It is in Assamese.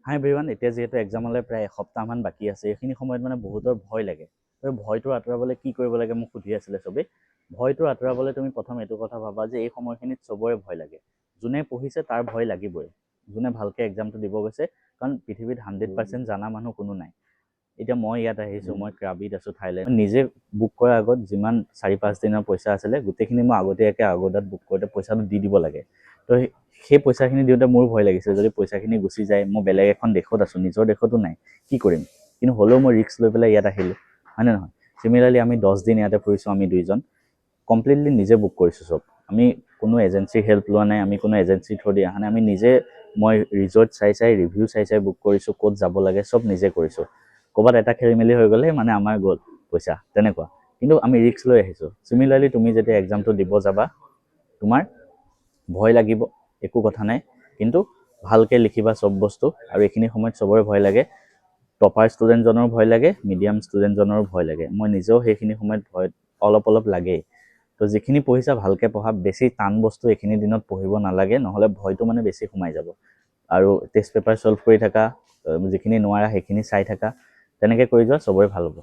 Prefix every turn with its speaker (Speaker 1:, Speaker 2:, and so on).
Speaker 1: হাই এভৰিৱান, এতিয়া যিহেতু এক্সামলৈ প্ৰায় এসপ্তাহমান বাকী আছে, এইখিনি সময়ত মানে বহুতৰ ভয় লাগে। আৰু ভয়টো আঁতৰাবলৈ কি কৰিব লাগে মোক সুধি আছিলে চবেই। ভয়টো আঁতৰাবলৈ তুমি প্ৰথম এইটো কথা ভাবা যে এই সময়খিনিত চবৰে ভয় লাগে। যোনে পঢ়িছে তাৰ ভয় লাগিবই, যোনে ভালকৈ এক্সামটো দিব গৈছে, কাৰণ পৃথিৱীত 100% জানা মানুহ কোনো নাই। এতিয়া মই ইয়াত আহিছোঁ, মই ক্ৰাবিত আছোঁ, থাইলেণ্ড। নিজে বুক কৰাৰ আগত যিমান 4-5 দিনৰ পইচা আছিলে গোটেইখিনি মই আগতীয়াকৈ আগত বুক কৰোঁতে পইচাটো দি দিব লাগে। তো সেই পইচাখিনি দিওঁতে মোৰ ভয় লাগিছে, যদি পইচাখিনি গুচি যায়, মই বেলেগ এখন দেশত আছোঁ, নিজৰ দেশতো নাই, কি কৰিম? কিন্তু হ'লেও মই ৰিস্ক লৈ পেলাই ইয়াত আহিলোঁ, হয়নে নহয়? চিমিলাৰলি আমি 10 দিন ইয়াতে ফুৰিছোঁ, আমি দুইজন কমপ্লিটলি নিজে বুক কৰিছোঁ চব। আমি কোনো এজেঞ্চিৰ হেল্প লোৱা নাই, আমি কোনো এজেঞ্চিৰ থ্ৰু দি অহা নাই, আমি নিজে মই ৰিজৰ্ট চাই ৰিভিউ চাই বুক কৰিছোঁ, ক'ত যাব লাগে চব নিজে কৰিছোঁ। ক'ৰবাত এটা খেলি মেলি হৈ গ'লে মানে আমাৰ গ'ল পইচা, তেনেকুৱা। কিন্তু আমি ৰিস্ক লৈ আহিছোঁ। চিমিলাৰলি তুমি যেতিয়া এক্সামটো দিব যাবা, তোমাৰ ভয় লাগিব, একো কথা নাই, কিন্তু ভালকৈ লিখিবা চব বস্তু। আৰু এইখিনি সময়ত চবৰে ভয় লাগে, টপাৰ ষ্টুডেণ্টজনৰো ভয় লাগে, মিডিয়াম ষ্টুডেণ্টজনৰো ভয় লাগে। মই নিজেও সেইখিনি সময়ত ভয় অলপ লাগেই। তো যিখিনি পঢ়িছা ভালকৈ পঢ়া, বেছি টান বস্তু এইখিনি দিনত পঢ়িব নালাগে, নহ'লে ভয়টো মানে বেছি সোমাই যাব। আৰু টেষ্ট পেপাৰ ছল্ভ কৰি থাকা, যিখিনি নোৱাৰা সেইখিনি চাই থাকা, তেনেকৈ কৰি যোৱা, চবৰে ভাল হ'ব।